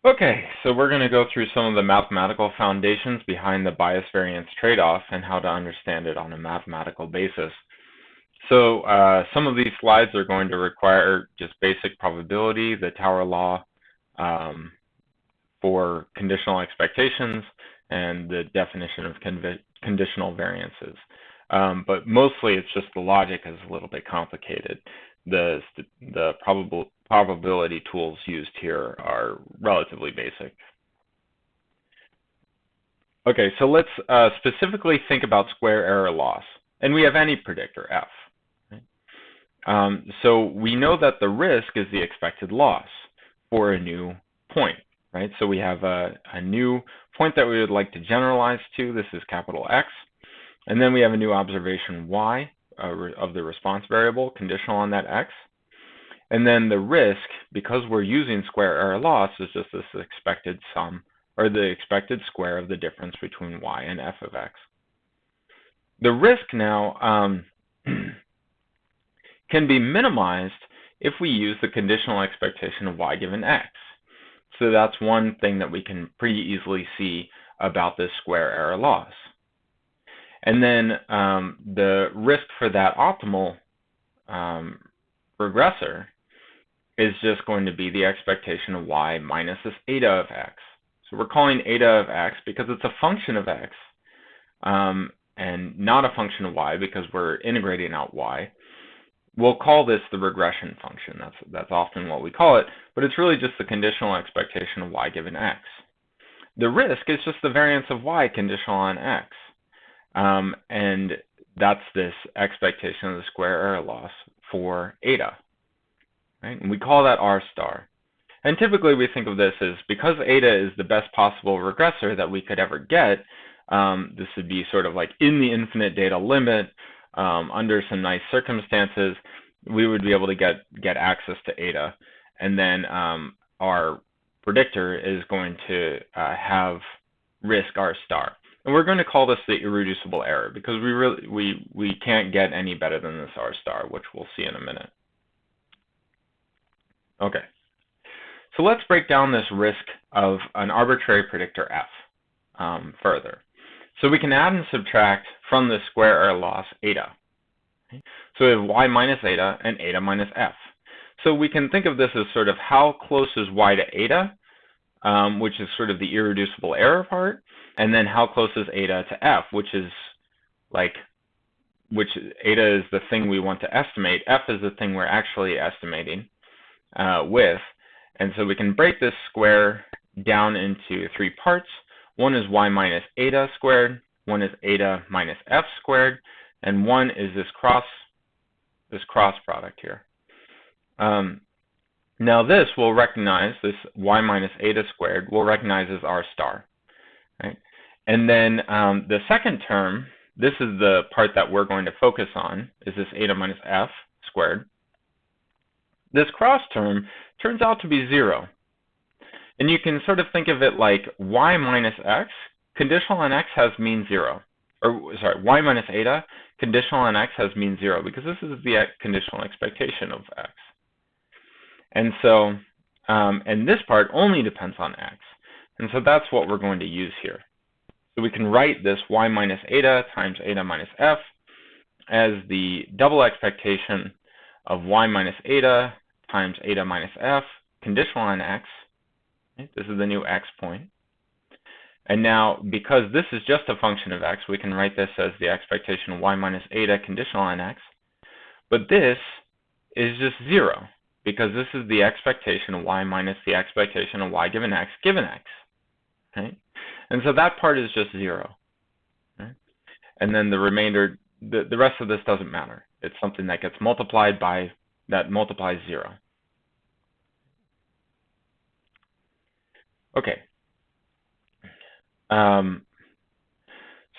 Okay, so we're going to go through some of the mathematical foundations behind the bias-variance trade-off and how to understand it on a mathematical basis. So some of these slides are going to require just basic probability, the Tower law for conditional expectations, and the definition of conditional variances. But mostly it's just the logic is a little bit complicated. The probability tools used here are relatively basic. Okay, so let's specifically think about square error loss. And we have any predictor, f. Right? So we know that the risk is the expected loss for a new point. Right? So we have a new point that we would like to generalize to. This is capital X. And then we have a new observation y of the response variable conditional on that x. And then the risk, because we're using square error loss, is just this expected sum, or the expected square of the difference between y and f of x. The risk now can be minimized if we use the conditional expectation of y given x. So that's one thing that we can pretty easily see about this square error loss. And then the risk for that optimal regressor is just going to be the expectation of y minus this eta of x. So we're calling eta of x because it's a function of x and not a function of y because we're integrating out y. We'll call this the regression function. That's often what we call it, but it's really just the conditional expectation of y given x. The risk is just the variance of y conditional on x. And that's this expectation of the square error loss for eta. Right? And we call that r star. And typically we think of this as, because eta is the best possible regressor that we could ever get, this would be sort of like in the infinite data limit, under some nice circumstances, we would be able to get access to eta. And then our predictor is going to have risk r star. And we're going to call this the irreducible error because we can't get any better than this r star, which we'll see in a minute. Okay, so let's break down this risk of an arbitrary predictor f further. So we can add and subtract from the square error loss eta. Okay? So we have y minus eta and eta minus f. So we can think of this as sort of how close is y to eta, which is sort of the irreducible error part, and then how close is eta to f, which is like, eta is the thing we want to estimate, f is the thing we're actually estimating with. And so we can break this square down into three parts. One is y minus eta squared, one is eta minus f squared, and one is this cross product here. Now this will recognize, this y minus eta squared will recognize as r star. Right? And then the second term, this is the part that we're going to focus on, is this eta minus f squared. This cross term turns out to be 0. And you can sort of think of it like y minus x, conditional on x has mean 0. Or sorry, y minus eta, conditional on x has mean 0, because this is the conditional expectation of x. And so, and this part only depends on x. And so that's what we're going to use here. So we can write this y minus eta times eta minus f as the double expectation of y minus eta times eta minus f, conditional on x. Okay? This is the new x point. And now, because this is just a function of x, we can write this as the expectation of y minus eta conditional on x. But this is just 0, because this is the expectation of y minus the expectation of y given x. Okay? And so that part is just 0. Okay? And then the remainder, the rest of this doesn't matter. It's something that gets multiplied by, that multiplies 0. Okay.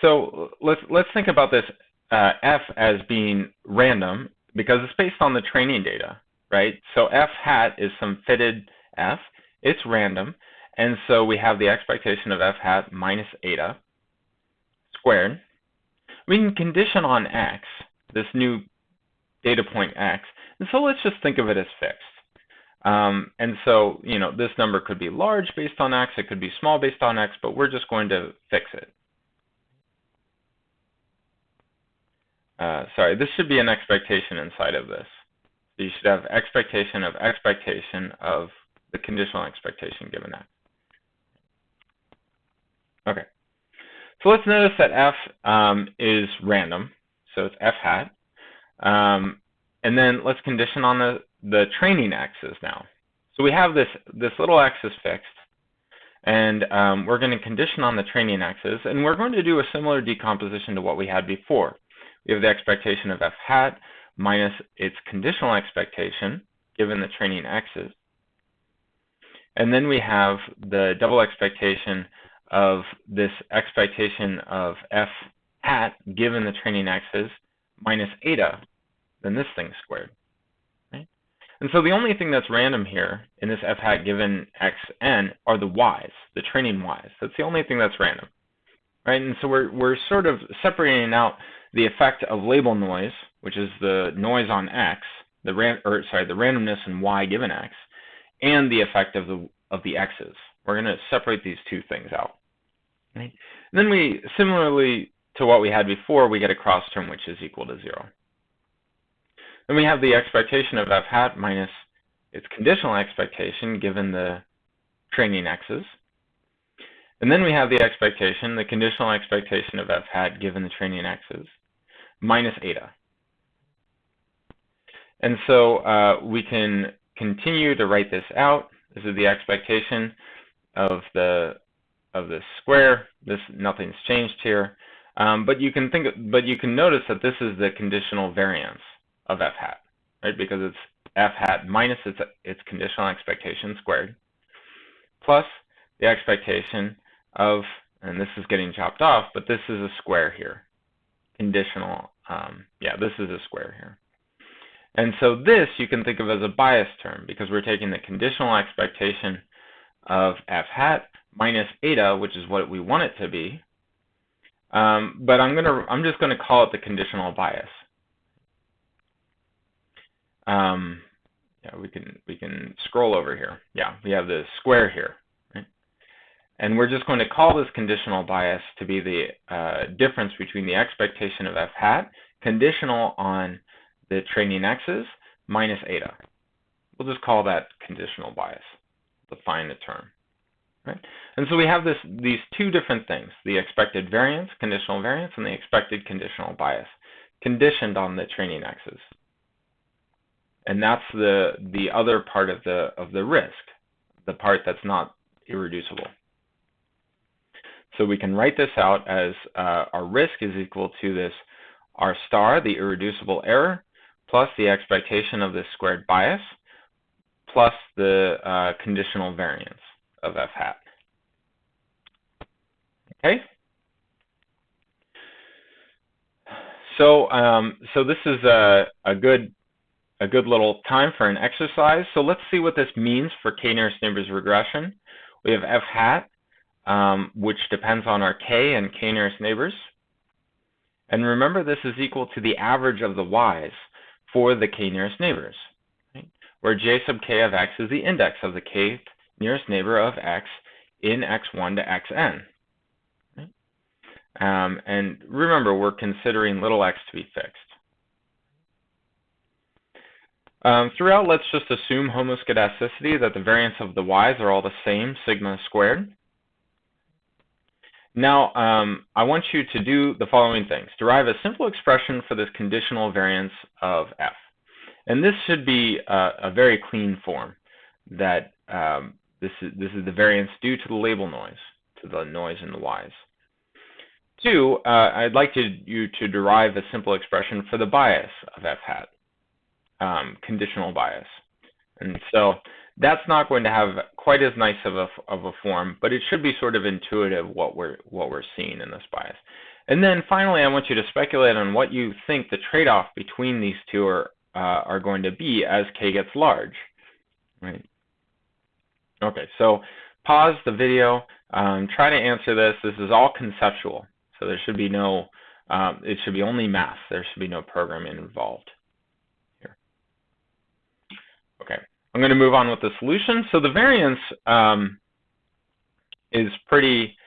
So let's think about this f as being random because it's based on the training data, right? So f hat is some fitted f. It's random. And so we have the expectation of f hat minus eta squared. We can condition on x, this new data point x. And so let's just think of it as fixed. And so, this number could be large based on x, it could be small based on x, but we're just going to fix it. Sorry, this should be an expectation inside of this. So you should have expectation of the conditional expectation given x. Okay. So let's notice that f is random, so it's f hat. And then let's condition on the training x's now. So we have this little x is fixed, and we're going to condition on the training x's, and we're going to do a similar decomposition to what we had before. We have the expectation of f hat minus its conditional expectation given the training x's. And then we have the double expectation of this expectation of f hat given the training x's minus eta, then this thing squared. Right? And so the only thing that's random here in this f hat given xn are the y's, the training y's. That's the only thing that's random. Right? And so we're sort of separating out the effect of label noise, which is the noise on x, the randomness in y given x, and the effect of the x's. We're going to separate these two things out. Right? And then we, similarly to what we had before, we get a cross term which is equal to 0. Then we have the expectation of f hat minus its conditional expectation given the training x's. And then we have the expectation, the conditional expectation of f hat given the training x's, minus eta. And so we can continue to write this out. This is the expectation of the square. Nothing's changed here. But you can notice that this is the conditional variance of f hat, right? Because it's f hat minus its conditional expectation squared, plus the expectation of, and this is getting chopped off, but this is a square here. Conditional, this is a square here. And so this you can think of as a bias term because we're taking the conditional expectation of f hat minus eta, which is what we want it to be. But I'm just going to call it the conditional bias. We can scroll over here. Yeah, we have the square here, right? And we're just going to call this conditional bias to be the difference between the expectation of f hat conditional on the training x's minus eta. We'll just call that conditional bias. Define the term. Right? And so we have these two different things, the expected variance, conditional variance, and the expected conditional bias, conditioned on the training x's. And that's the other part of the risk, the part that's not irreducible. So we can write this out as our risk is equal to this r star, the irreducible error, plus the expectation of this squared bias, plus the conditional variance of f hat. Okay. So this is a good little time for an exercise. So let's see what this means for k nearest neighbors regression. We have f hat, which depends on our k and k nearest neighbors. And remember, this is equal to the average of the y's for the k nearest neighbors, right? Where j sub k of x is the index of the k nearest neighbor of x in x1 to xn. Right? And remember, we're considering little x to be fixed. Throughout, let's just assume homoscedasticity, that the variance of the y's are all the same, sigma squared. Now, I want you to do the following things. Derive a simple expression for this conditional variance of f. And this should be a very clean form, that this is the variance due to the label noise, to the noise in the y's. 2, I'd like you to derive a simple expression for the bias of f hat. Conditional bias. And so that's not going to have quite as nice of a form, but it should be sort of intuitive what we're seeing in this bias. And then finally, I want you to speculate on what you think the trade-off between these two are going to be as k gets large. Right? Okay, so pause the video, try to answer this. This is all conceptual, so there should be no, it should be only math. There should be no programming involved. Okay, I'm going to move on with the solution. So the variance is pretty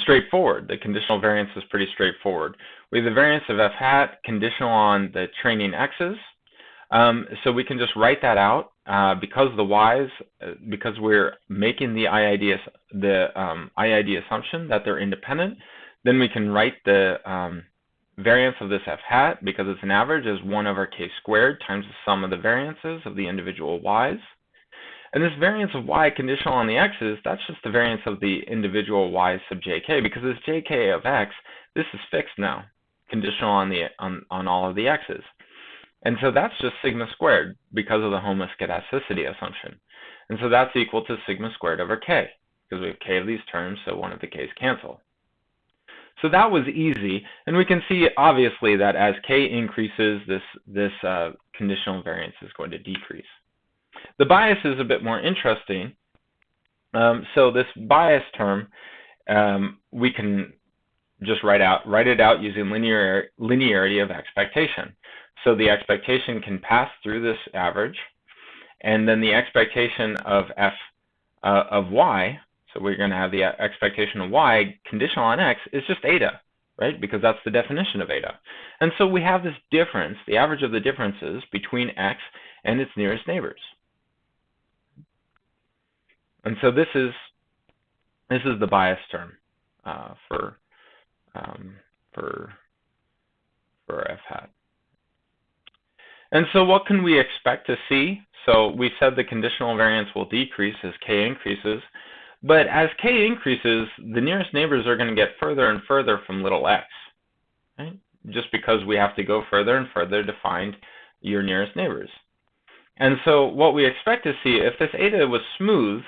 straightforward. The conditional variance is pretty straightforward. We have the variance of f hat conditional on the training x's. So we can just write that out because the y's, because we're making the IID assumption that they're independent. Then we can write the variance of this f hat, because it's an average, as 1 over k squared times the sum of the variances of the individual y's. And this variance of y conditional on the x's, that's just the variance of the individual y sub jk, because this jk of x, this is fixed now, conditional on all of the x's. And so that's just sigma squared because of the homoscedasticity assumption. And so that's equal to sigma squared over k, because we have k of these terms, so one of the k's cancel. So that was easy, and we can see obviously that as k increases, this conditional variance is going to decrease. The bias is a bit more interesting. So this bias term, we can just write it out using linearity of expectation. So the expectation can pass through this average, and then the expectation of f of y, so we're going to have the expectation of y conditional on x, is just eta, right? Because that's the definition of eta. And so we have this difference, the average of the differences between x and its nearest neighbors. And so this is the bias term for f hat. And so what can we expect to see? So we said the conditional variance will decrease as k increases, but as k increases, the nearest neighbors are going to get further and further from little x, right? Just because we have to go further and further to find your nearest neighbors. And so what we expect to see, if this eta was smooth,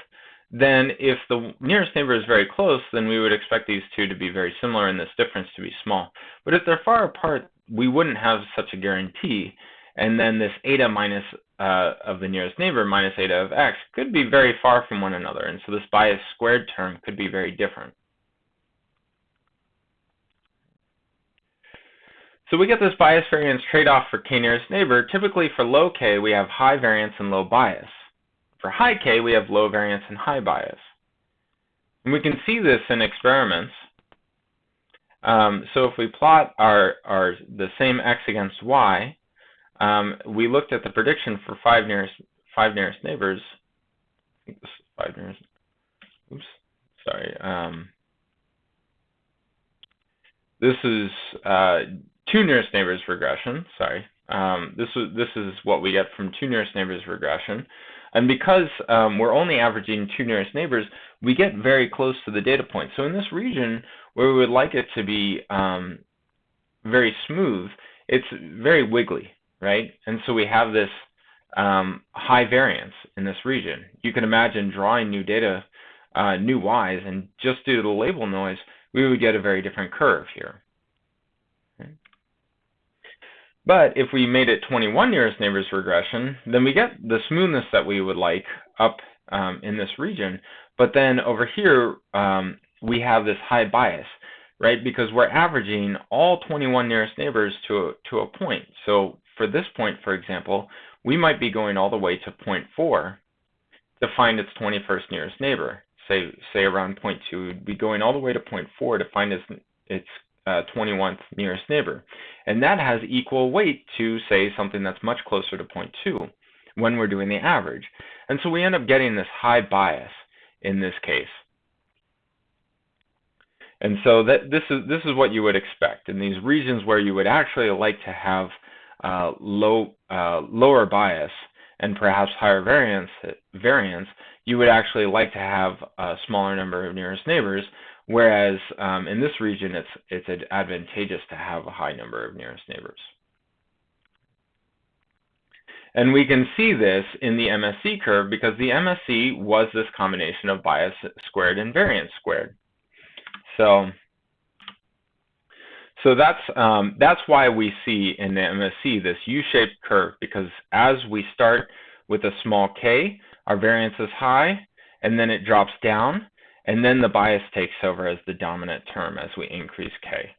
then if the nearest neighbor is very close, then we would expect these two to be very similar and this difference to be small. But if they're far apart, we wouldn't have such a guarantee. And then this eta minus of the nearest neighbor minus eta of x could be very far from one another. And so this bias squared term could be very different. So we get this bias variance trade-off for k nearest neighbor. Typically for low k, we have high variance and low bias. For high k, we have low variance and high bias. And we can see this in experiments. So if we plot the same x against y, we looked at the prediction for five nearest neighbors. I think this is 5 nearest. Oops, sorry. This is 2 nearest neighbors regression. Sorry. This is what we get from 2 nearest neighbors regression. And because we're only averaging 2 nearest neighbors, we get very close to the data point. So in this region where we would like it to be very smooth, it's very wiggly, right? And so we have this high variance in this region. You can imagine drawing new data, new y's, and just due to the label noise, we would get a very different curve here. But if we made it 21 nearest neighbors regression, then we get the smoothness that we would like up in this region. But then over here, we have this high bias, right? Because we're averaging all 21 nearest neighbors to a point. So for this point, for example, we might be going all the way to 0.4 to find its 21st nearest neighbor. Say around 0.2, we'd be going all the way to 0.4 to find its 21st nearest neighbor. And that has equal weight to, say, something that's much closer to 0.2 when we're doing the average. And so we end up getting this high bias in this case. And so this is what you would expect. In these regions where you would actually like to have lower bias and perhaps higher variance, you would actually like to have a smaller number of nearest neighbors, whereas in this region, it's advantageous to have a high number of nearest neighbors. And we can see this in the MSE curve because the MSE was this combination of bias squared and variance squared. So that's why we see in the MSE this U-shaped curve, because as we start with a small k, our variance is high, and then it drops down, and then the bias takes over as the dominant term as we increase k.